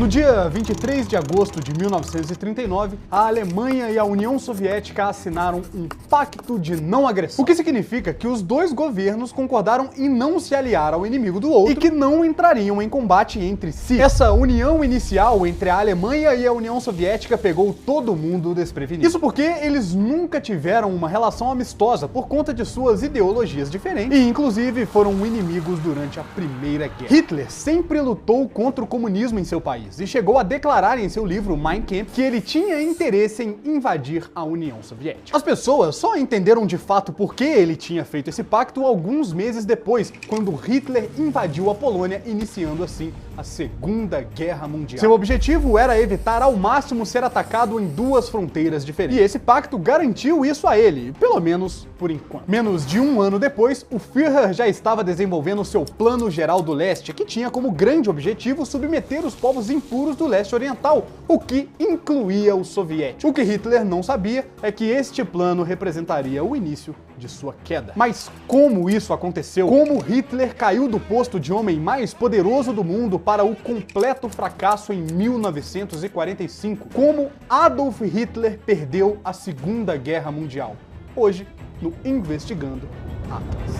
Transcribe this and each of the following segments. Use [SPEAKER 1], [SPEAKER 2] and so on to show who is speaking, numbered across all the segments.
[SPEAKER 1] No dia 23 de agosto de 1939, a Alemanha e a União Soviética assinaram um pacto de não agressão, o que significa que os dois governos concordaram em não se aliar ao inimigo do outro e que não entrariam em combate entre si. Essa união inicial entre a Alemanha e a União Soviética pegou todo mundo desprevenido. Isso porque eles nunca tiveram uma relação amistosa por conta de suas ideologias diferentes e, inclusive, foram inimigos durante a Primeira Guerra. Hitler sempre lutou contra o comunismo em seu país e chegou a declarar em seu livro Mein Kampf que ele tinha interesse em invadir a União Soviética. As pessoas só entenderam de fato por que ele tinha feito esse pacto alguns meses depois, quando Hitler invadiu a Polônia, iniciando assim a Segunda Guerra Mundial. Seu objetivo era evitar ao máximo ser atacado em duas fronteiras diferentes. E esse pacto garantiu isso a ele, pelo menos por enquanto. Menos de um ano depois, o Führer já estava desenvolvendo seu Plano Geral do Leste, que tinha como grande objetivo submeter os povos impuros do leste oriental, o que incluía os soviéticos. O que Hitler não sabia é que este plano representaria o início de sua queda. Mas como isso aconteceu? Como Hitler caiu do posto de homem mais poderoso do mundo para o completo fracasso em 1945? Como Adolf Hitler perdeu a Segunda Guerra Mundial? Hoje, no Investigando Atlas.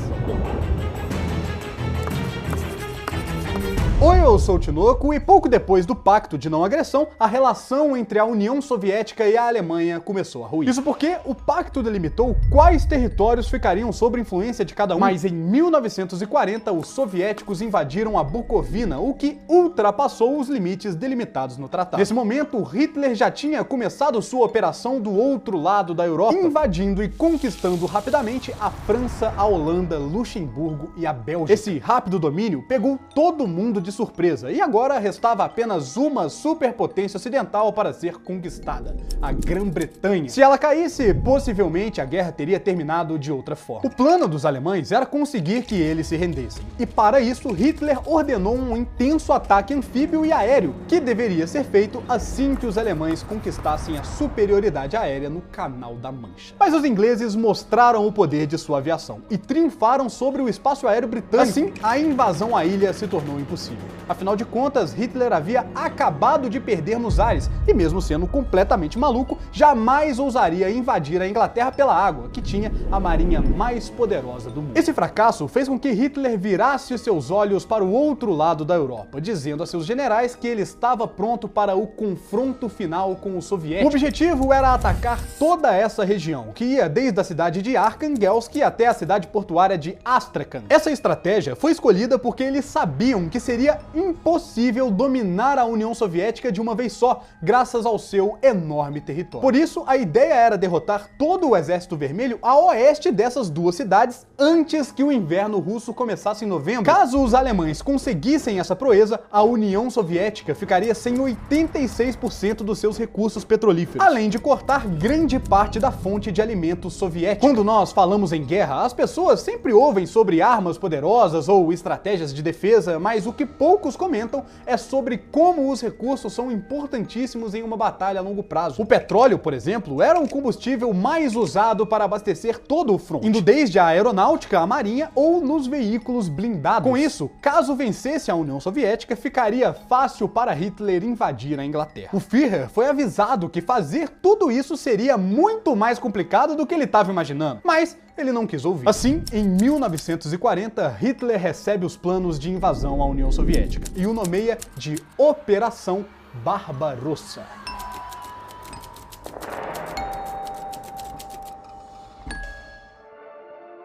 [SPEAKER 1] Oi, eu sou o Tinoco e pouco depois do Pacto de Não Agressão, a relação entre a União Soviética e a Alemanha começou a ruir. Isso porque o pacto delimitou quais territórios ficariam sob influência de cada um. Mas em 1940, os soviéticos invadiram a Bucovina, o que ultrapassou os limites delimitados no tratado. Nesse momento, Hitler já tinha começado sua operação do outro lado da Europa, invadindo e conquistando rapidamente a França, a Holanda, Luxemburgo e a Bélgica. Esse rápido domínio pegou todo mundo de surpresa, e agora restava apenas uma superpotência ocidental para ser conquistada, a Grã-Bretanha. Se ela caísse, possivelmente a guerra teria terminado de outra forma. O plano dos alemães era conseguir que eles se rendessem, e para isso Hitler ordenou um intenso ataque anfíbio e aéreo, que deveria ser feito assim que os alemães conquistassem a superioridade aérea no Canal da Mancha. Mas os ingleses mostraram o poder de sua aviação, e triunfaram sobre o espaço aéreo britânico. Assim, a invasão à ilha se tornou impossível. Afinal de contas, Hitler havia acabado de perder nos ares e, mesmo sendo completamente maluco, jamais ousaria invadir a Inglaterra pela água, que tinha a marinha mais poderosa do mundo. Esse fracasso fez com que Hitler virasse seus olhos para o outro lado da Europa, dizendo a seus generais que ele estava pronto para o confronto final com os soviéticos. O objetivo era atacar toda essa região, que ia desde a cidade de Arkhangelsk até a cidade portuária de Astrakhan. Essa estratégia foi escolhida porque eles sabiam que seria impossível dominar a União Soviética de uma vez só, graças ao seu enorme território. Por isso, a ideia era derrotar todo o Exército Vermelho a oeste dessas duas cidades antes que o inverno russo começasse em novembro. Caso os alemães conseguissem essa proeza, a União Soviética ficaria sem 86% dos seus recursos petrolíferos, além de cortar grande parte da fonte de alimentos soviética. Quando nós falamos em guerra, as pessoas sempre ouvem sobre armas poderosas ou estratégias de defesa, mas o que poucos comentam é sobre como os recursos são importantíssimos em uma batalha a longo prazo. O petróleo, por exemplo, era o combustível mais usado para abastecer todo o fronte, indo desde a aeronáutica, a marinha ou nos veículos blindados. Com isso, caso vencesse a União Soviética, ficaria fácil para Hitler invadir a Inglaterra. O Führer foi avisado que fazer tudo isso seria muito mais complicado do que ele estava imaginando, mas ele não quis ouvir. Assim, em 1940, Hitler recebe os planos de invasão à União Soviética e o nomeia de Operação Barbarossa.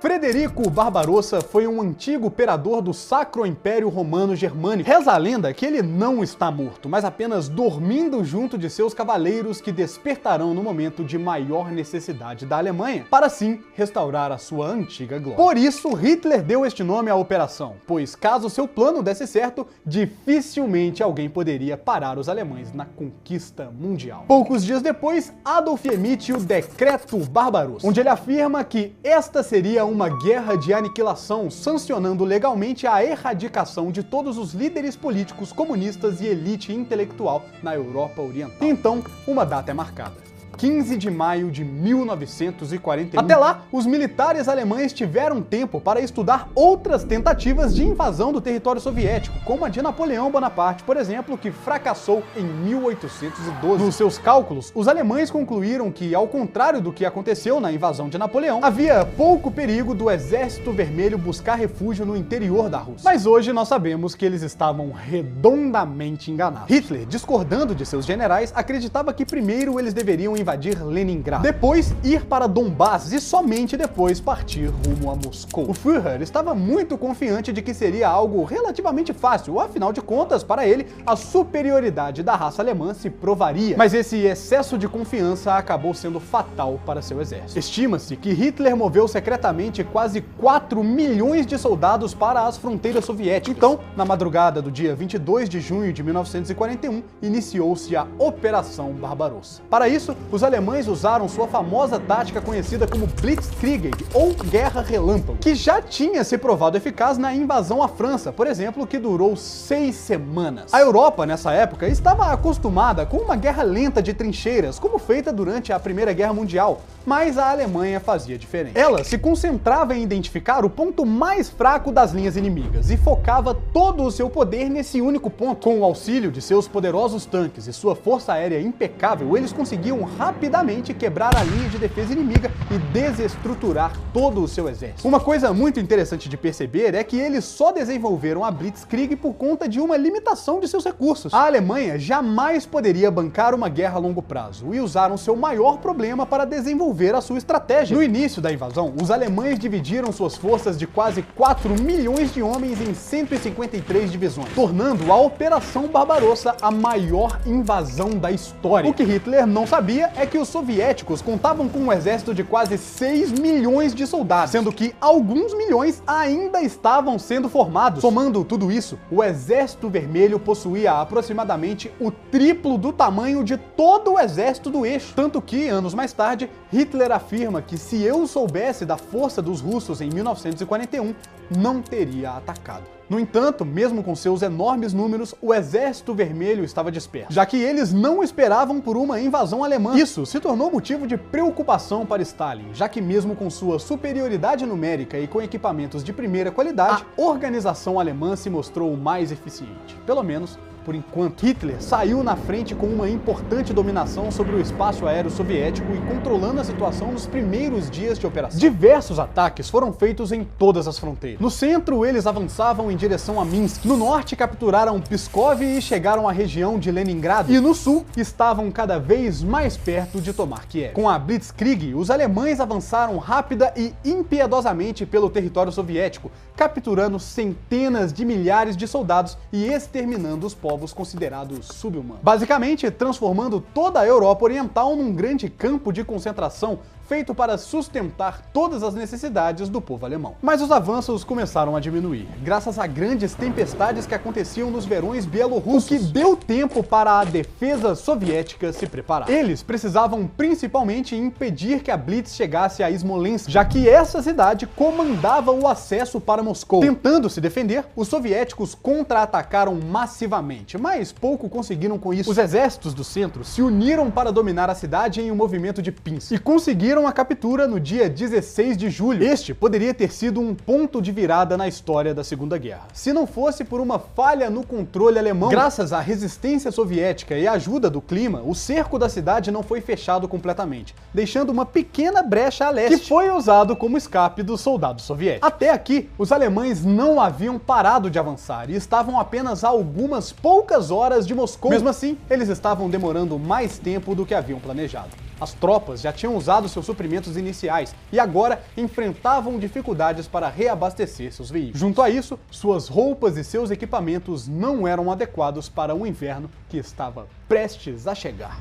[SPEAKER 1] Frederico Barbarossa foi um antigo imperador do Sacro Império Romano Germânico. Reza a lenda que ele não está morto, mas apenas dormindo junto de seus cavaleiros que despertarão no momento de maior necessidade da Alemanha, para assim restaurar a sua antiga glória. Por isso, Hitler deu este nome à operação, pois caso seu plano desse certo, dificilmente alguém poderia parar os alemães na conquista mundial. Poucos dias depois, Adolf emite o Decreto Barbarossa, onde ele afirma que esta seria uma guerra de aniquilação, sancionando legalmente a erradicação de todos os líderes políticos comunistas e elite intelectual na Europa Oriental. Então, uma data é marcada. 15 de maio de 1941. Até lá, os militares alemães tiveram tempo para estudar outras tentativas de invasão do território soviético, como a de Napoleão Bonaparte, por exemplo, que fracassou em 1812. Nos seus cálculos, os alemães concluíram que, ao contrário do que aconteceu na invasão de Napoleão, havia pouco perigo do Exército Vermelho buscar refúgio no interior da Rússia. Mas hoje nós sabemos que eles estavam redondamente enganados. Hitler, discordando de seus generais, acreditava que primeiro eles deveriam invadir Leningrado, depois ir para Donbass e somente depois partir rumo a Moscou. O Führer estava muito confiante de que seria algo relativamente fácil, afinal de contas, para ele, a superioridade da raça alemã se provaria. Mas esse excesso de confiança acabou sendo fatal para seu exército. Estima-se que Hitler moveu secretamente quase 4 milhões de soldados para as fronteiras soviéticas. Então, na madrugada do dia 22 de junho de 1941, iniciou-se a Operação Barbarossa. Para isso, os alemães usaram sua famosa tática conhecida como Blitzkrieg, ou Guerra Relâmpago, que já tinha se provado eficaz na invasão à França, por exemplo, que durou 6 semanas. A Europa, nessa época, estava acostumada com uma guerra lenta de trincheiras, como feita durante a Primeira Guerra Mundial, mas a Alemanha fazia diferente. Ela se concentrava em identificar o ponto mais fraco das linhas inimigas e focava todo o seu poder nesse único ponto. Com o auxílio de seus poderosos tanques e sua força aérea impecável, eles conseguiam rapidamente quebrar a linha de defesa inimiga e desestruturar todo o seu exército. Uma coisa muito interessante de perceber é que eles só desenvolveram a Blitzkrieg por conta de uma limitação de seus recursos. A Alemanha jamais poderia bancar uma guerra a longo prazo e usaram seu maior problema para desenvolver a sua estratégia. No início da invasão, os alemães dividiram suas forças de quase 4 milhões de homens em 153 divisões, tornando a Operação Barbarossa a maior invasão da história. O que Hitler não sabia é que os soviéticos contavam com um exército de quase 6 milhões de soldados, sendo que alguns milhões ainda estavam sendo formados. Somando tudo isso, o Exército Vermelho possuía aproximadamente o triplo do tamanho de todo o exército do eixo. Tanto que, anos mais tarde, Hitler afirma que se eu soubesse da força dos russos em 1941, não teria atacado. No entanto, mesmo com seus enormes números, o Exército Vermelho estava disperso, já que eles não esperavam por uma invasão alemã. Isso se tornou motivo de preocupação para Stalin, já que mesmo com sua superioridade numérica e com equipamentos de primeira qualidade, a organização alemã se mostrou mais eficiente, pelo menos por enquanto. Hitler saiu na frente com uma importante dominação sobre o espaço aéreo soviético e controlando a situação nos primeiros dias de operação. Diversos ataques foram feitos em todas as fronteiras. No centro, eles avançavam em direção a Minsk. No norte, capturaram Pskov e chegaram à região de Leningrado. E no sul, estavam cada vez mais perto de tomar Kiev. Com a Blitzkrieg, os alemães avançaram rápida e impiedosamente pelo território soviético, capturando centenas de milhares de soldados e exterminando os povos considerados sub-humanos. Basicamente, transformando toda a Europa Oriental num grande campo de concentração feito para sustentar todas as necessidades do povo alemão. Mas os avanços começaram a diminuir, graças a grandes tempestades que aconteciam nos verões bielorrussos, o que deu tempo para a defesa soviética se preparar. Eles precisavam principalmente impedir que a Blitz chegasse a Smolensk, já que essa cidade comandava o acesso para Moscou. Tentando se defender, os soviéticos contra-atacaram massivamente, mas pouco conseguiram com isso. Os exércitos do centro se uniram para dominar a cidade em um movimento de pinça e conseguiram a captura no dia 16 de julho. Este poderia ter sido um ponto de virada na história da Segunda Guerra, se não fosse por uma falha no controle alemão. Graças à resistência soviética e à ajuda do clima, o cerco da cidade não foi fechado completamente, deixando uma pequena brecha a leste, que foi usado como escape dos soldados soviéticos. Até aqui, os alemães não haviam parado de avançar e estavam apenas a algumas poucas horas de Moscou. Mesmo assim, eles estavam demorando mais tempo do que haviam planejado. As tropas já tinham usado seus suprimentos iniciais e agora enfrentavam dificuldades para reabastecer seus veículos. Junto a isso, suas roupas e seus equipamentos não eram adequados para o inverno que estava prestes a chegar.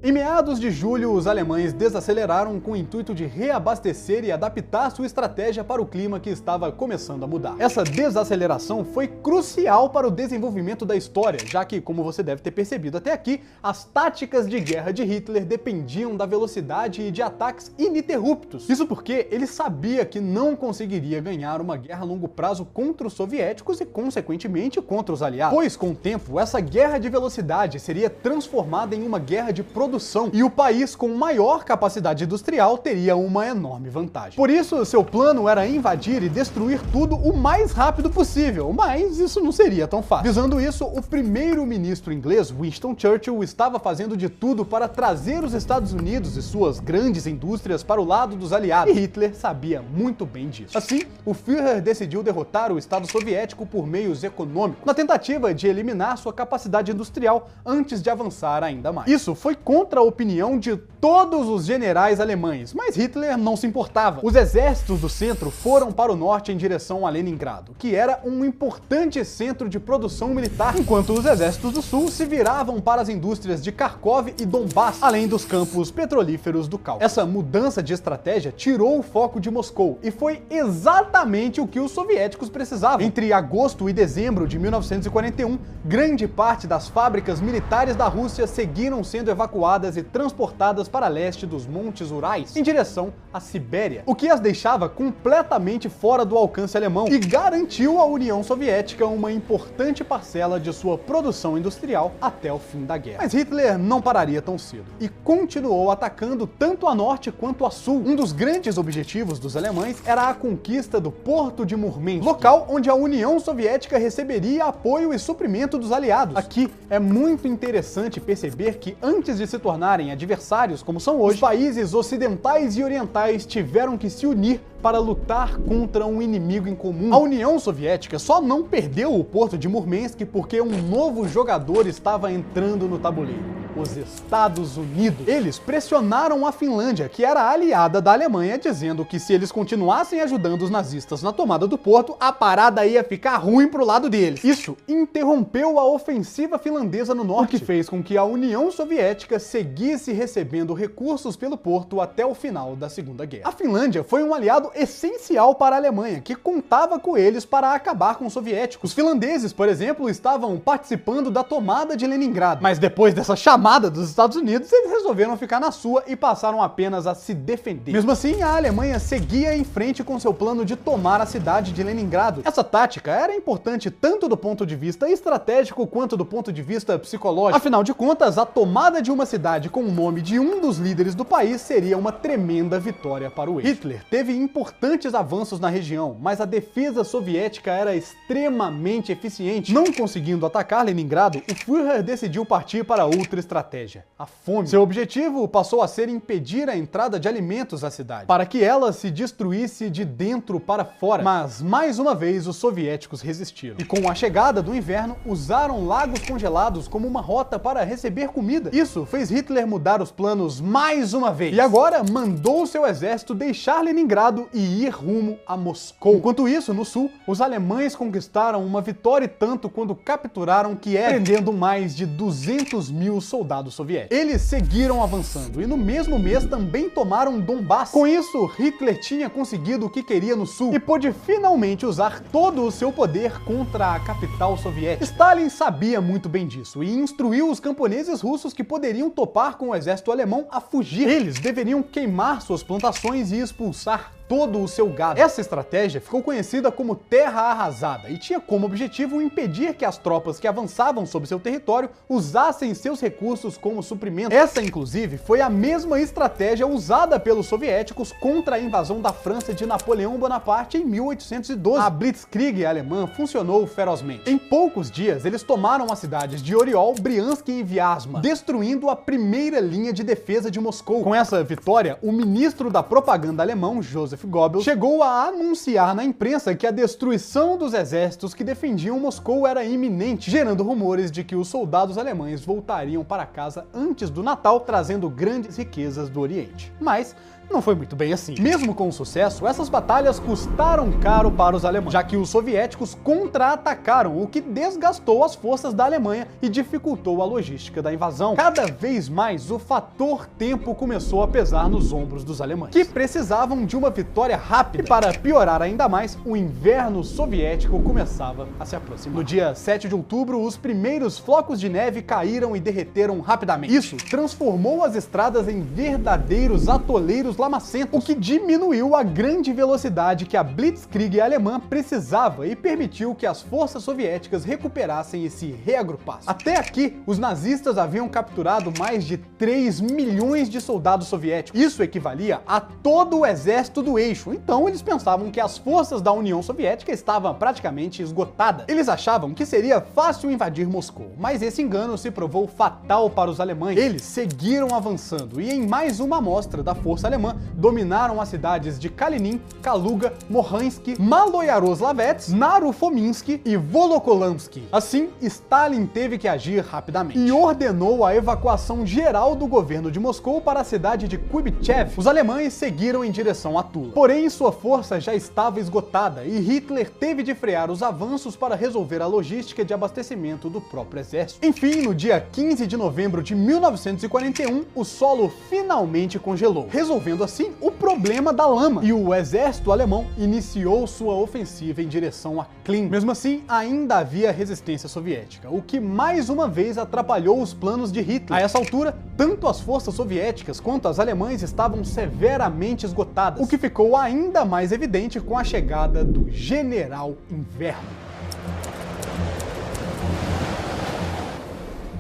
[SPEAKER 1] Em meados de julho, os alemães desaceleraram com o intuito de reabastecer e adaptar sua estratégia para o clima que estava começando a mudar. Essa desaceleração foi crucial para o desenvolvimento da história, já que, como você deve ter percebido até aqui, as táticas de guerra de Hitler dependiam da velocidade e de ataques ininterruptos. Isso porque ele sabia que não conseguiria ganhar uma guerra a longo prazo contra os soviéticos e, consequentemente, contra os aliados. Pois, com o tempo, essa guerra de velocidade seria transformada em uma guerra de produção e o país com maior capacidade industrial teria uma enorme vantagem. Por isso, seu plano era invadir e destruir tudo o mais rápido possível, mas isso não seria tão fácil. Visando isso, o primeiro-ministro inglês, Winston Churchill, estava fazendo de tudo para trazer os Estados Unidos e suas grandes indústrias para o lado dos aliados, e Hitler sabia muito bem disso. Assim, o Führer decidiu derrotar o Estado soviético por meios econômicos, na tentativa de eliminar sua capacidade industrial antes de avançar ainda mais. Isso foi contra a opinião de todos os generais alemães, mas Hitler não se importava. Os exércitos do centro foram para o norte em direção a Leningrado, que era um importante centro de produção militar, enquanto os exércitos do sul se viravam para as indústrias de Kharkov e Donbass, além dos campos petrolíferos do Cáucaso. Essa mudança de estratégia tirou o foco de Moscou e foi exatamente o que os soviéticos precisavam. Entre agosto e dezembro de 1941, grande parte das fábricas militares da Rússia seguiram sendo evacuadas e transportadas para leste dos Montes Urais, em direção à Sibéria, o que as deixava completamente fora do alcance alemão e garantiu à União Soviética uma importante parcela de sua produção industrial até o fim da guerra. Mas Hitler não pararia tão cedo e continuou atacando tanto a norte quanto a sul. Um dos grandes objetivos dos alemães era a conquista do porto de Murmansk, local onde a União Soviética receberia apoio e suprimento dos aliados. Aqui é muito interessante perceber que antes de se tornarem adversários como são hoje, os países ocidentais e orientais tiveram que se unir para lutar contra um inimigo em comum. A União Soviética só não perdeu o porto de Murmansk porque um novo jogador estava entrando no tabuleiro: os Estados Unidos. Eles pressionaram a Finlândia, que era aliada da Alemanha, dizendo que se eles continuassem ajudando os nazistas na tomada do porto, a parada ia ficar ruim pro lado deles. Isso interrompeu a ofensiva finlandesa no norte, o que fez com que a União Soviética seguisse recebendo recursos pelo porto até o final da Segunda Guerra. A Finlândia foi um aliado essencial para a Alemanha, que contava com eles para acabar com os soviéticos. Os finlandeses, por exemplo, estavam participando da tomada de Leningrado, mas depois dessa chamada dos Estados Unidos, eles resolveram ficar na sua e passaram apenas a se defender. Mesmo assim, a Alemanha seguia em frente com seu plano de tomar a cidade de Leningrado. Essa tática era importante tanto do ponto de vista estratégico quanto do ponto de vista psicológico. Afinal de contas, a tomada de uma cidade com o nome de um dos líderes do país seria uma tremenda vitória para o eixo. Hitler teve importantes avanços na região, mas a defesa soviética era extremamente eficiente. Não conseguindo atacar Leningrado, o Führer decidiu partir para outra estratégia: a fome. Seu objetivo passou a ser impedir a entrada de alimentos à cidade, para que ela se destruísse de dentro para fora. Mas, mais uma vez, os soviéticos resistiram. E com a chegada do inverno, usaram lagos congelados como uma rota para receber comida. Isso fez Hitler mudar os planos mais uma vez. E agora mandou seu exército deixar Leningrado e ir rumo a Moscou. Enquanto isso, no sul, os alemães conquistaram uma vitória e tanto quando capturaram Kiev, prendendo mais de 200 mil soldados soviéticos. Eles seguiram avançando e no mesmo mês também tomaram Donbass. Com isso, Hitler tinha conseguido o que queria no sul e pôde finalmente usar todo o seu poder contra a capital soviética. Stalin sabia muito bem disso e instruiu os camponeses russos que poderiam topar com o exército alemão a fugir. Eles deveriam queimar suas plantações e expulsar todo o seu gado. Essa estratégia ficou conhecida como Terra Arrasada e tinha como objetivo impedir que as tropas que avançavam sobre seu território usassem seus recursos como suprimento. Essa, inclusive, foi a mesma estratégia usada pelos soviéticos contra a invasão da França de Napoleão Bonaparte em 1812. A Blitzkrieg alemã funcionou ferozmente. Em poucos dias, eles tomaram as cidades de Oriol, Briansk e Vyazma, destruindo a primeira linha de defesa de Moscou. Com essa vitória, o ministro da propaganda alemão, Joseph Goebbels, chegou a anunciar na imprensa que a destruição dos exércitos que defendiam Moscou era iminente, gerando rumores de que os soldados alemães voltariam para casa antes do Natal, trazendo grandes riquezas do Oriente. Mas não foi muito bem assim. Mesmo com o sucesso, essas batalhas custaram caro para os alemães, já que os soviéticos contra-atacaram, o que desgastou as forças da Alemanha e dificultou a logística da invasão. Cada vez mais, o fator tempo começou a pesar nos ombros dos alemães, que precisavam de uma vitória rápida. E para piorar ainda mais, o inverno soviético começava a se aproximar. No dia 7 de outubro, os primeiros flocos de neve caíram e derreteram rapidamente. Isso transformou as estradas em verdadeiros atoleiros lamacentos, o que diminuiu a grande velocidade que a Blitzkrieg alemã precisava e permitiu que as forças soviéticas recuperassem e se reagrupassem. Até aqui, os nazistas haviam capturado mais de 3 milhões de soldados soviéticos. Isso equivalia a todo o exército do eixo, então eles pensavam que as forças da União Soviética estavam praticamente esgotadas. Eles achavam que seria fácil invadir Moscou, mas esse engano se provou fatal para os alemães. Eles seguiram avançando e em mais uma amostra da força alemã, dominaram as cidades de Kalinin, Kaluga, Mohansk, Maloyaroslavets, Narufominsk e Volokolamsk. Assim, Stalin teve que agir rapidamente e ordenou a evacuação geral do governo de Moscou para a cidade de Kuibychev. Os alemães seguiram em direção a Tula. Porém, sua força já estava esgotada e Hitler teve de frear os avanços para resolver a logística de abastecimento do próprio exército. Enfim, no dia 15 de novembro de 1941, o solo finalmente congelou, resolvendo assim o problema da lama, e o exército alemão iniciou sua ofensiva em direção a Klin. Mesmo assim, ainda havia resistência soviética, o que mais uma vez atrapalhou os planos de Hitler. A essa altura, tanto as forças soviéticas quanto as alemãs estavam severamente esgotadas, o que ficou ainda mais evidente com a chegada do General Inverno.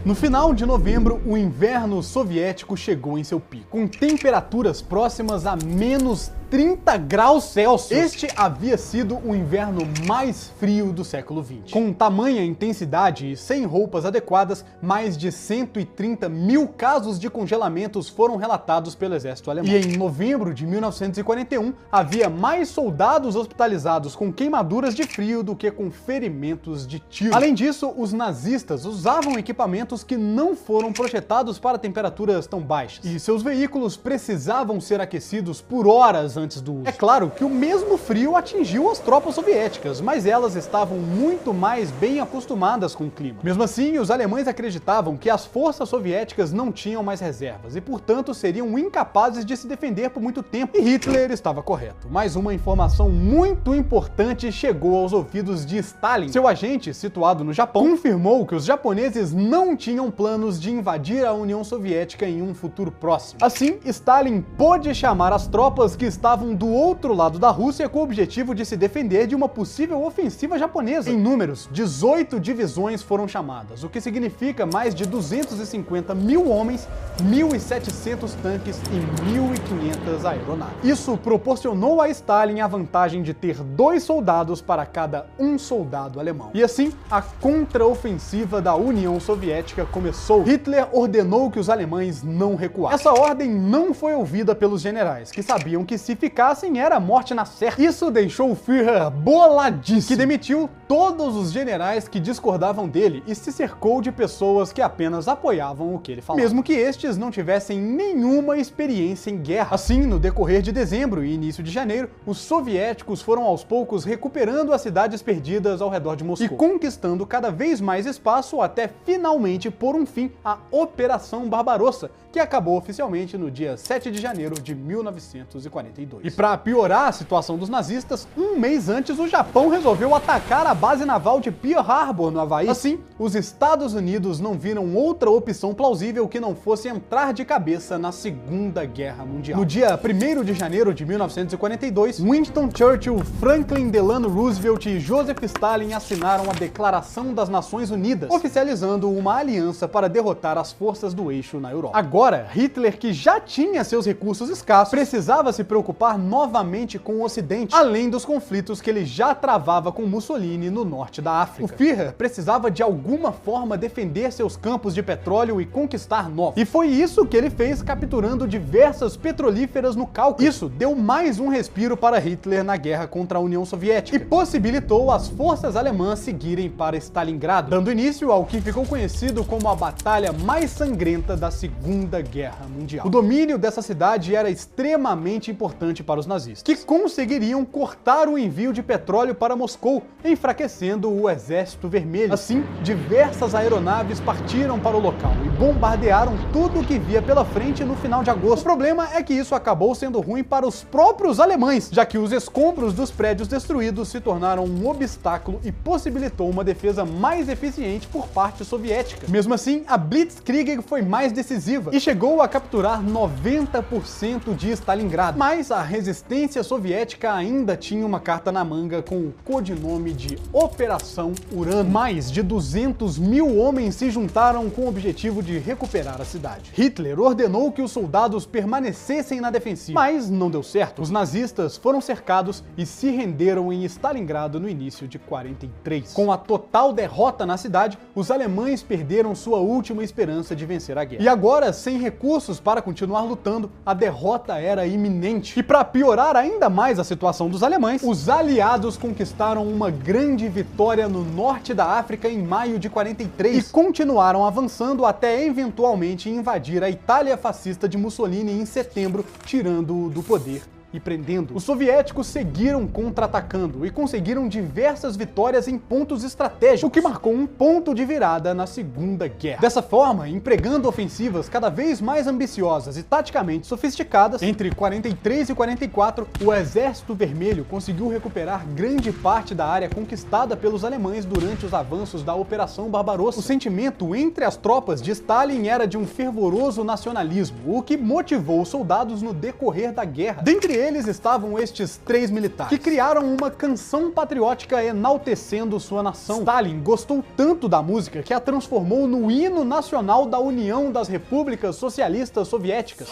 [SPEAKER 1] No final de novembro, o inverno soviético chegou em seu pico, com temperaturas próximas a menos 30 graus Celsius. Este havia sido o inverno mais frio do século XX. Com tamanha intensidade e sem roupas adequadas, mais de 130 mil casos de congelamentos foram relatados pelo exército alemão. E em novembro de 1941, havia mais soldados hospitalizados com queimaduras de frio do que com ferimentos de tiro. Além disso, os nazistas usavam equipamentos que não foram projetados para temperaturas tão baixas, e seus veículos precisavam ser aquecidos por horas antes do uso. É claro que o mesmo frio atingiu as tropas soviéticas, mas elas estavam muito mais bem acostumadas com o clima. Mesmo assim, os alemães acreditavam que as forças soviéticas não tinham mais reservas e, portanto, seriam incapazes de se defender por muito tempo. E Hitler estava correto. Mas uma informação muito importante chegou aos ouvidos de Stalin. Seu agente, situado no Japão, confirmou que os japoneses não tinham planos de invadir a União Soviética em um futuro próximo. Assim, Stalin pôde chamar as tropas que estavam do outro lado da Rússia com o objetivo de se defender de uma possível ofensiva japonesa. Em números, 18 divisões foram chamadas, o que significa mais de 250 mil homens, 1.700 tanques e 1.500 aeronaves. Isso proporcionou a Stalin a vantagem de ter 2 soldados para cada um soldado alemão. E assim, a contraofensiva da União Soviética começou. Hitler ordenou que os alemães não recuassem. Essa ordem não foi ouvida pelos generais, que sabiam que se ficassem era morte na certa. Isso deixou o Führer boladíssimo, que demitiu todos os generais que discordavam dele e se cercou de pessoas que apenas apoiavam o que ele falava, mesmo que estes não tivessem nenhuma experiência em guerra. Assim, no decorrer de dezembro e início de janeiro, os soviéticos foram aos poucos recuperando as cidades perdidas ao redor de Moscou e conquistando cada vez mais espaço até finalmente pôr um fim à Operação Barbarossa, que acabou oficialmente no dia 7 de janeiro de 1942. E para piorar a situação dos nazistas, um mês antes o Japão resolveu atacar a base naval de Pearl Harbor, no Havaí. Assim, os Estados Unidos não viram outra opção plausível que não fosse entrar de cabeça na Segunda Guerra Mundial. No dia 1º de janeiro de 1942, Winston Churchill, Franklin Delano Roosevelt e Joseph Stalin assinaram a Declaração das Nações Unidas, oficializando uma aliança para derrotar as forças do eixo na Europa. Agora, Hitler, que já tinha seus recursos escassos, precisava se preocupar preocupar novamente com o Ocidente, além dos conflitos que ele já travava com Mussolini no norte da África. O Führer precisava de alguma forma defender seus campos de petróleo e conquistar novos. E foi isso que ele fez, capturando diversas petrolíferas no Cáucaso. Isso deu mais um respiro para Hitler na guerra contra a União Soviética e possibilitou as forças alemãs seguirem para Stalingrado, dando início ao que ficou conhecido como a batalha mais sangrenta da Segunda Guerra Mundial. O domínio dessa cidade era extremamente importante para os nazistas, que conseguiriam cortar o envio de petróleo para Moscou, enfraquecendo o Exército Vermelho. Assim, diversas aeronaves partiram para o local e bombardearam tudo o que via pela frente no final de agosto. O problema é que isso acabou sendo ruim para os próprios alemães, já que os escombros dos prédios destruídos se tornaram um obstáculo e possibilitou uma defesa mais eficiente por parte soviética. Mesmo assim, a Blitzkrieg foi mais decisiva e chegou a capturar 90% de Stalingrado. Mas a resistência soviética ainda tinha uma carta na manga com o codinome de Operação Urano. Mais de 200 mil homens se juntaram com o objetivo de recuperar a cidade. Hitler ordenou que os soldados permanecessem na defensiva, mas não deu certo. Os nazistas foram cercados e se renderam em Stalingrado no início de 43. Com a total derrota na cidade, os alemães perderam sua última esperança de vencer a guerra. E agora, sem recursos para continuar lutando, a derrota era iminente. E para piorar ainda mais a situação dos alemães, os aliados conquistaram uma grande vitória no norte da África em maio de 43 e continuaram avançando até eventualmente invadir a Itália fascista de Mussolini em setembro, tirando-o do poder e prendendo. Os soviéticos seguiram contra-atacando e conseguiram diversas vitórias em pontos estratégicos, o que marcou um ponto de virada na Segunda Guerra. Dessa forma, empregando ofensivas cada vez mais ambiciosas e taticamente sofisticadas, entre 43 e 44, o Exército Vermelho conseguiu recuperar grande parte da área conquistada pelos alemães durante os avanços da Operação Barbarossa. O sentimento entre as tropas de Stalin era de um fervoroso nacionalismo, o que motivou os soldados no decorrer da guerra. Dentre eles estavam estes 3 militares, que criaram uma canção patriótica enaltecendo sua nação. Stalin gostou tanto da música que a transformou no hino nacional da União das Repúblicas Socialistas Soviéticas.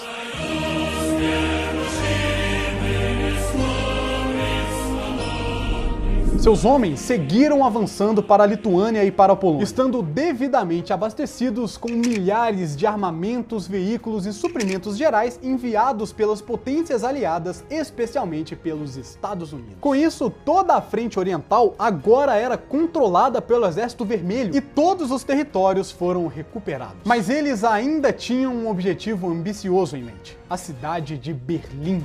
[SPEAKER 1] Seus homens seguiram avançando para a Lituânia e para a Polônia, estando devidamente abastecidos com milhares de armamentos, veículos e suprimentos gerais enviados pelas potências aliadas, especialmente pelos Estados Unidos. Com isso, toda a frente oriental agora era controlada pelo Exército Vermelho e todos os territórios foram recuperados. Mas eles ainda tinham um objetivo ambicioso em mente: a cidade de Berlim.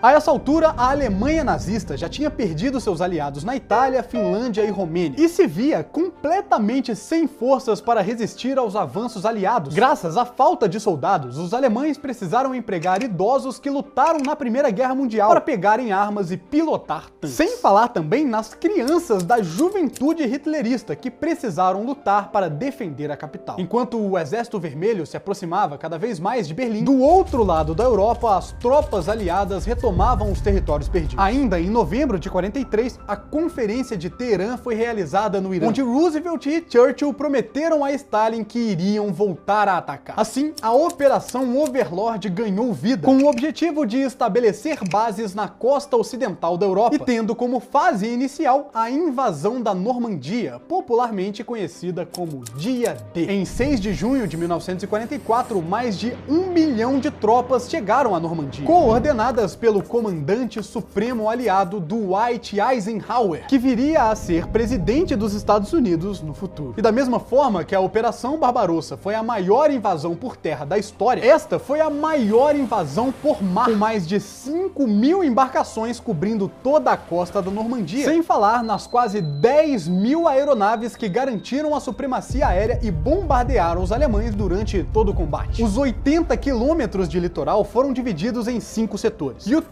[SPEAKER 1] A essa altura, a Alemanha nazista já tinha perdido seus aliados na Itália, Finlândia e Romênia, e se via completamente sem forças para resistir aos avanços aliados. Graças à falta de soldados, os alemães precisaram empregar idosos que lutaram na Primeira Guerra Mundial para pegarem armas e pilotar tanques. Sem falar também nas crianças da juventude hitlerista que precisaram lutar para defender a capital. Enquanto o Exército Vermelho se aproximava cada vez mais de Berlim, do outro lado da Europa, as tropas aliadas retomavam os territórios perdidos. Ainda em novembro de 43, a Conferência de Teherã foi realizada no Irã, onde Roosevelt e Churchill prometeram a Stalin que iriam voltar a atacar. Assim, a Operação Overlord ganhou vida, com o objetivo de estabelecer bases na costa ocidental da Europa e tendo como fase inicial a invasão da Normandia, popularmente conhecida como Dia D. Em 6 de junho de 1944, mais de 1 milhão de tropas chegaram à Normandia, coordenadas pelo comandante supremo aliado Dwight Eisenhower, que viria a ser presidente dos Estados Unidos no futuro. E da mesma forma que a Operação Barbarossa foi a maior invasão por terra da história, esta foi a maior invasão por mar, com mais de 5.000 embarcações cobrindo toda a costa da Normandia, sem falar nas quase 10.000 aeronaves que garantiram a supremacia aérea e bombardearam os alemães durante todo o combate. Os 80 quilômetros de litoral foram divididos em 5 setores: Utah,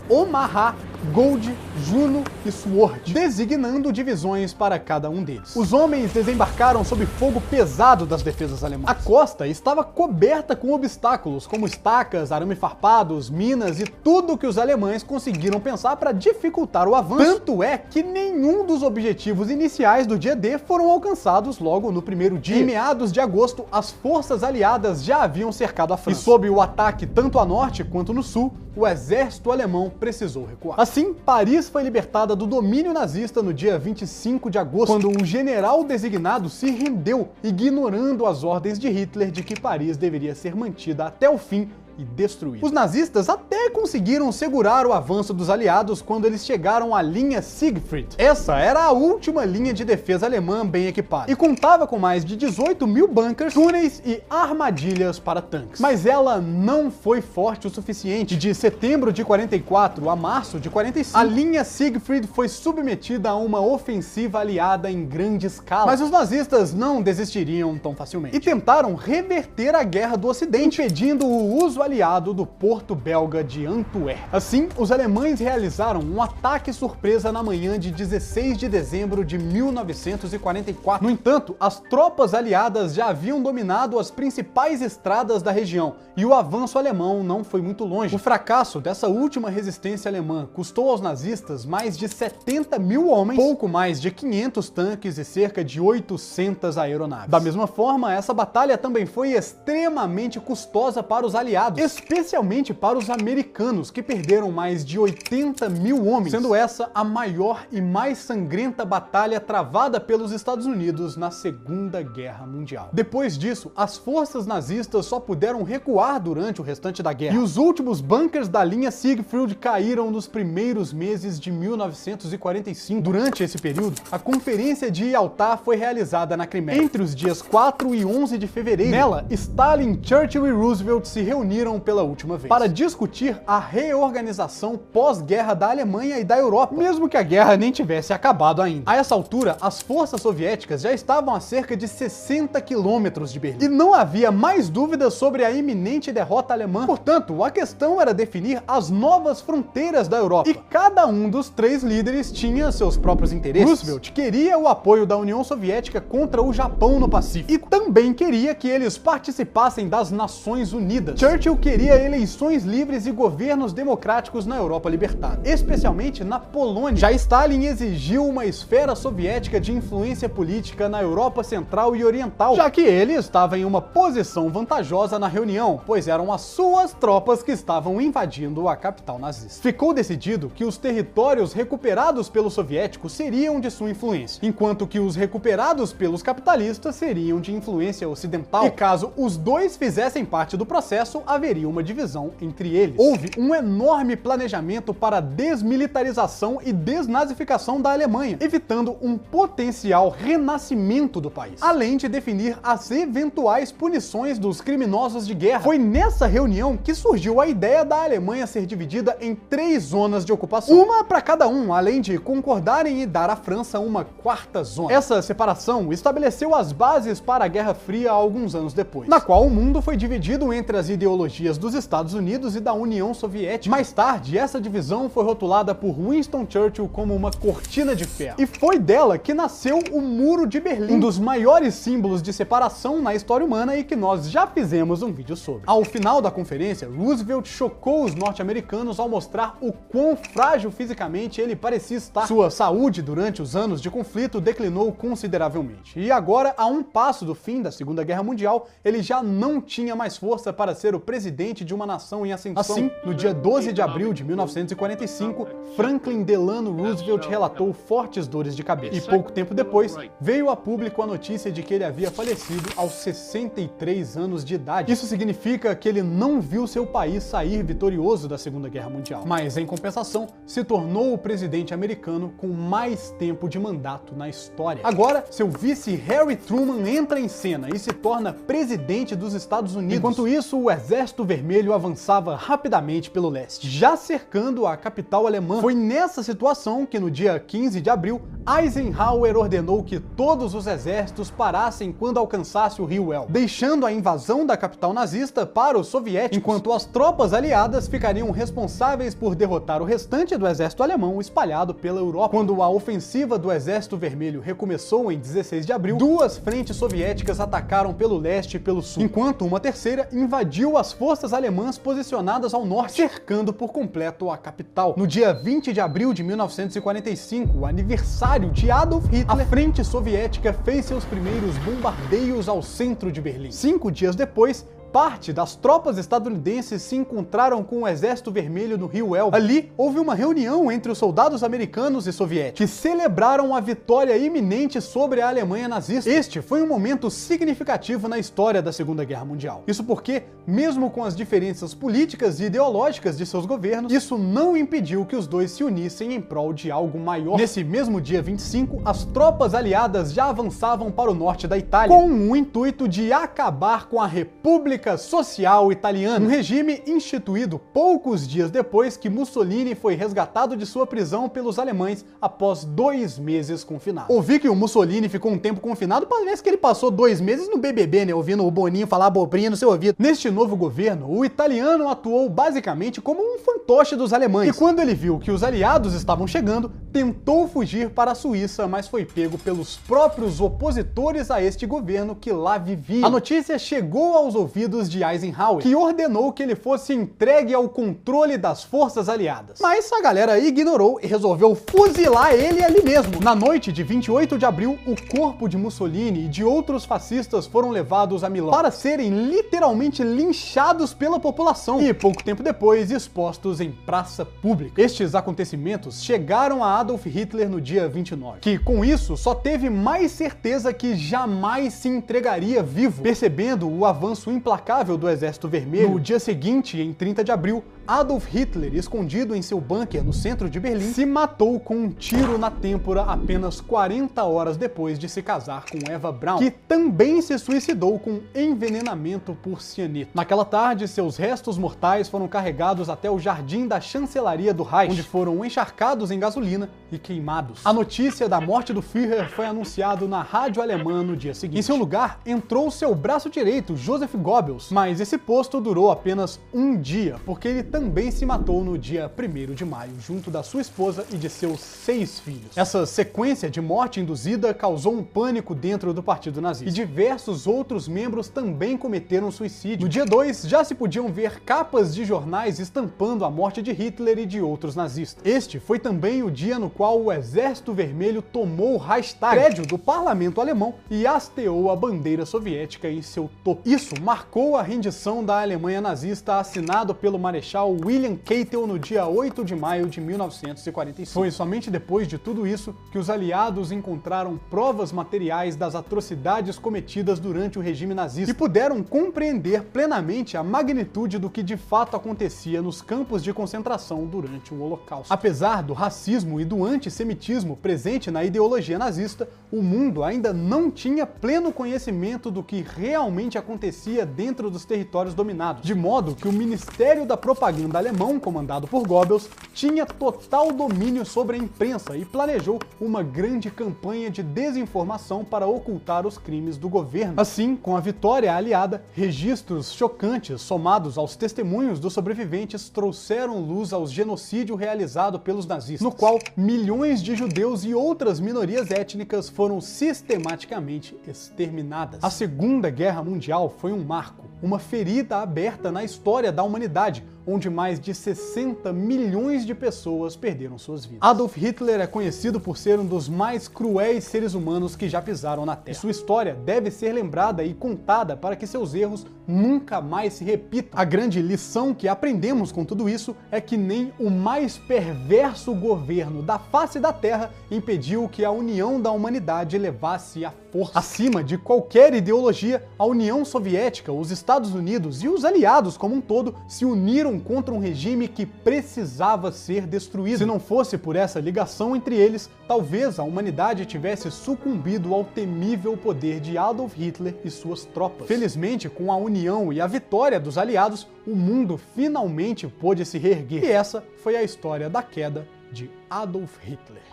[SPEAKER 1] Omaha, Gold, Juno e Sword, designando divisões para cada um deles. Os homens desembarcaram sob fogo pesado das defesas alemãs. A costa estava coberta com obstáculos, como estacas, arame farpados, minas e tudo que os alemães conseguiram pensar para dificultar o avanço. Tanto é que nenhum dos objetivos iniciais do dia D foram alcançados logo no primeiro dia. Em meados de agosto, as forças aliadas já haviam cercado a França. E sob o ataque tanto a norte quanto no sul, o exército alemão precisou recuar. Assim, Paris foi libertada do domínio nazista no dia 25 de agosto, quando um general designado se rendeu, ignorando as ordens de Hitler de que Paris deveria ser mantida até o fim e destruída. Os nazistas até conseguiram segurar o avanço dos aliados quando eles chegaram à linha Siegfried. Essa era a última linha de defesa alemã bem equipada e contava com mais de 18 mil bunkers, túneis e armadilhas para tanques. Mas ela não foi forte o suficiente. De setembro de 44 a março de 45, a linha Siegfried foi submetida a uma ofensiva aliada em grande escala. Mas os nazistas não desistiriam tão facilmente e tentaram reverter a guerra do Ocidente, impedindo o uso aliado do porto belga de Antuérpia. Assim, os alemães realizaram um ataque surpresa na manhã de 16 de dezembro de 1944. No entanto, as tropas aliadas já haviam dominado as principais estradas da região e o avanço alemão não foi muito longe. O fracasso dessa última resistência alemã custou aos nazistas mais de 70 mil homens, pouco mais de 500 tanques e cerca de 800 aeronaves. Da mesma forma, essa batalha também foi extremamente custosa para os aliados, especialmente para os americanos, que perderam mais de 80 mil homens, sendo essa a maior e mais sangrenta batalha travada pelos Estados Unidos na Segunda Guerra Mundial. Depois disso, as forças nazistas só puderam recuar durante o restante da guerra, e os últimos bunkers da linha Siegfried caíram nos primeiros meses de 1945. Durante esse período, a Conferência de Yalta foi realizada na Crimeia, entre os dias 4 e 11 de fevereiro. Nela, Stalin, Churchill e Roosevelt se reuniram pela última vez para discutir a reorganização pós-guerra da Alemanha e da Europa, mesmo que a guerra nem tivesse acabado ainda. A essa altura, as forças soviéticas já estavam a cerca de 60 quilômetros de Berlim, e não havia mais dúvidas sobre a iminente derrota alemã. Portanto, a questão era definir as novas fronteiras da Europa, e cada um dos três líderes tinha seus próprios interesses. Roosevelt queria o apoio da União Soviética contra o Japão no Pacífico, e também queria que eles participassem das Nações Unidas. Churchill queria eleições livres e governos democráticos na Europa libertada, especialmente na Polônia. Já Stalin exigiu uma esfera soviética de influência política na Europa Central e Oriental, já que ele estava em uma posição vantajosa na reunião, pois eram as suas tropas que estavam invadindo a capital nazista. Ficou decidido que os territórios recuperados pelos soviéticos seriam de sua influência, enquanto que os recuperados pelos capitalistas seriam de influência ocidental. E caso os dois fizessem parte do processo, haveria uma divisão entre eles. Houve um enorme planejamento para a desmilitarização e desnazificação da Alemanha, evitando um potencial renascimento do país, além de definir as eventuais punições dos criminosos de guerra. Foi nessa reunião que surgiu a ideia da Alemanha ser dividida em 3 zonas de ocupação, uma para cada um, além de concordarem e dar à França uma 4ª zona. Essa separação estabeleceu as bases para a Guerra Fria alguns anos depois, na qual o mundo foi dividido entre as ideologias dos Estados Unidos e da União Soviética. Mais tarde, essa divisão foi rotulada por Winston Churchill como uma cortina de ferro, e foi dela que nasceu o Muro de Berlim, um dos maiores símbolos de separação na história humana e que nós já fizemos um vídeo sobre. Ao final da conferência, Roosevelt chocou os norte-americanos ao mostrar o quão frágil fisicamente ele parecia estar. Sua saúde durante os anos de conflito declinou consideravelmente, e agora, a um passo do fim da Segunda Guerra Mundial, ele já não tinha mais força para ser o presidente de uma nação em ascensão. Assim, no dia 12 de abril de 1945, Franklin Delano Roosevelt relatou fortes dores de cabeça. E pouco tempo depois, veio a público a notícia de que ele havia falecido aos 63 anos de idade. Isso significa que ele não viu seu país sair vitorioso da Segunda Guerra Mundial, mas, em compensação, se tornou o presidente americano com mais tempo de mandato na história. Agora, seu vice Harry Truman entra em cena e se torna presidente dos Estados Unidos. Enquanto isso, o Exército Vermelho avançava rapidamente pelo leste, já cercando a capital alemã. Foi nessa situação que, no dia 15 de abril, Eisenhower ordenou que todos os exércitos parassem quando alcançasse o rio Elbe, deixando a invasão da capital nazista para os soviéticos, enquanto as tropas aliadas ficariam responsáveis por derrotar o restante do exército alemão espalhado pela Europa. Quando a ofensiva do Exército Vermelho recomeçou em 16 de abril, duas frentes soviéticas atacaram pelo leste e pelo sul, enquanto uma terceira invadiu as forças alemãs posicionadas ao norte, cercando por completo a capital. No dia 20 de abril de 1945, o aniversário de Adolf Hitler, a frente soviética fez seus primeiros bombardeios ao centro de Berlim. 5 dias depois, parte das tropas estadunidenses se encontraram com o Exército Vermelho no rio Elbe. Ali, houve uma reunião entre os soldados americanos e soviéticos, que celebraram a vitória iminente sobre a Alemanha nazista. Este foi um momento significativo na história da Segunda Guerra Mundial. Isso porque, mesmo com as diferenças políticas e ideológicas de seus governos, isso não impediu que os dois se unissem em prol de algo maior. Nesse mesmo dia 25, as tropas aliadas já avançavam para o norte da Itália, com o intuito de acabar com a República Social Italiana, um regime instituído poucos dias depois que Mussolini foi resgatado de sua prisão pelos alemães após 2 meses confinado. Ouvi que o Mussolini ficou um tempo confinado, parece que ele passou 2 meses no BBB, né, ouvindo o Boninho falar abobrinha no seu ouvido. Neste novo governo, o italiano atuou basicamente como um fantoche dos alemães, e quando ele viu que os aliados estavam chegando, tentou fugir para a Suíça, mas foi pego pelos próprios opositores a este governo que lá vivia. A notícia chegou aos ouvidos de Eisenhower, que ordenou que ele fosse entregue ao controle das forças aliadas. Mas a galera ignorou e resolveu fuzilar ele ali mesmo. Na noite de 28 de abril, o corpo de Mussolini e de outros fascistas foram levados a Milão para serem literalmente linchados pela população e, pouco tempo depois, expostos em praça pública. Estes acontecimentos chegaram a Adolf Hitler no dia 29, que com isso só teve mais certeza que jamais se entregaria vivo. Percebendo o avanço implacável do Exército Vermelho, no dia seguinte, em 30 de abril, Adolf Hitler, escondido em seu bunker no centro de Berlim, se matou com um tiro na têmpora apenas 40 horas depois de se casar com Eva Braun, que também se suicidou com envenenamento por cianeto. Naquela tarde, seus restos mortais foram carregados até o jardim da chancelaria do Reich, onde foram encharcados em gasolina e queimados. A notícia da morte do Führer foi anunciada na rádio alemã no dia seguinte. Em seu lugar, entrou seu braço direito, Joseph Goebbels, mas esse posto durou apenas um dia, porque ele também se matou no dia 1º de maio, junto da sua esposa e de seus 6 filhos. Essa sequência de morte induzida causou um pânico dentro do partido nazista, e diversos outros membros também cometeram suicídio. No dia 2, já se podiam ver capas de jornais estampando a morte de Hitler e de outros nazistas. Este foi também o dia no qual o Exército Vermelho tomou o Reichstag, prédio do parlamento alemão, e hasteou a bandeira soviética em seu topo. Isso marcou a rendição da Alemanha nazista, assinado pelo Marechal William Keitel no dia 8 de maio de 1945. Foi somente depois de tudo isso que os aliados encontraram provas materiais das atrocidades cometidas durante o regime nazista e puderam compreender plenamente a magnitude do que de fato acontecia nos campos de concentração durante o Holocausto. Apesar do racismo e do antissemitismo presente na ideologia nazista, o mundo ainda não tinha pleno conhecimento do que realmente acontecia dentro dos territórios dominados, de modo que o Ministério da Propaganda alemão, comandado por Goebbels, tinha total domínio sobre a imprensa e planejou uma grande campanha de desinformação para ocultar os crimes do governo. Assim, com a vitória aliada, registros chocantes somados aos testemunhos dos sobreviventes trouxeram luz ao genocídio realizado pelos nazistas, no qual milhões de judeus e outras minorias étnicas foram sistematicamente exterminadas. A Segunda Guerra Mundial foi um marco, uma ferida aberta na história da humanidade, onde mais de 60 milhões de pessoas perderam suas vidas. Adolf Hitler é conhecido por ser um dos mais cruéis seres humanos que já pisaram na Terra. E sua história deve ser lembrada e contada para que seus erros nunca mais se repitam. A grande lição que aprendemos com tudo isso é que nem o mais perverso governo da face da Terra impediu que a união da humanidade levasse à força. Acima de qualquer ideologia, a União Soviética, os Estados Unidos e os aliados como um todo se uniram contra um regime que precisava ser destruído. Se não fosse por essa ligação entre eles, talvez a humanidade tivesse sucumbido ao temível poder de Adolf Hitler e suas tropas. Felizmente, com a união e a vitória dos aliados, o mundo finalmente pôde se reerguer. E essa foi a história da queda de Adolf Hitler.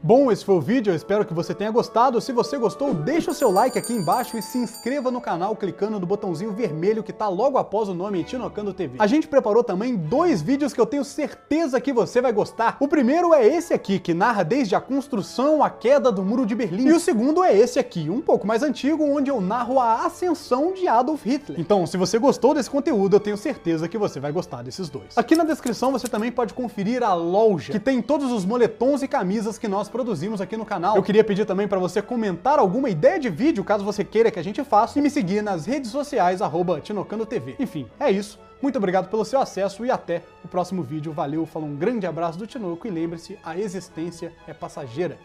[SPEAKER 1] Bom, esse foi o vídeo, eu espero que você tenha gostado. Se você gostou, deixa o seu like aqui embaixo e se inscreva no canal clicando no botãozinho vermelho que tá logo após o nome Tinocando TV. A gente preparou também 2 vídeos que eu tenho certeza que você vai gostar. O primeiro é esse aqui, que narra desde a construção, a queda do Muro de Berlim. E o segundo é esse aqui, um pouco mais antigo, onde eu narro a ascensão de Adolf Hitler. Então, se você gostou desse conteúdo, eu tenho certeza que você vai gostar desses dois. Aqui na descrição você também pode conferir a loja, que tem todos os moletons e camisas que nós produzimos aqui no canal. Eu queria pedir também para você comentar alguma ideia de vídeo, caso você queira que a gente faça, e me seguir nas redes sociais, @TinocandoTV. Enfim, é isso. Muito obrigado pelo seu acesso e até o próximo vídeo. Valeu, falou, um grande abraço do Tinoco e lembre-se, a existência é passageira.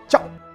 [SPEAKER 1] Tchau!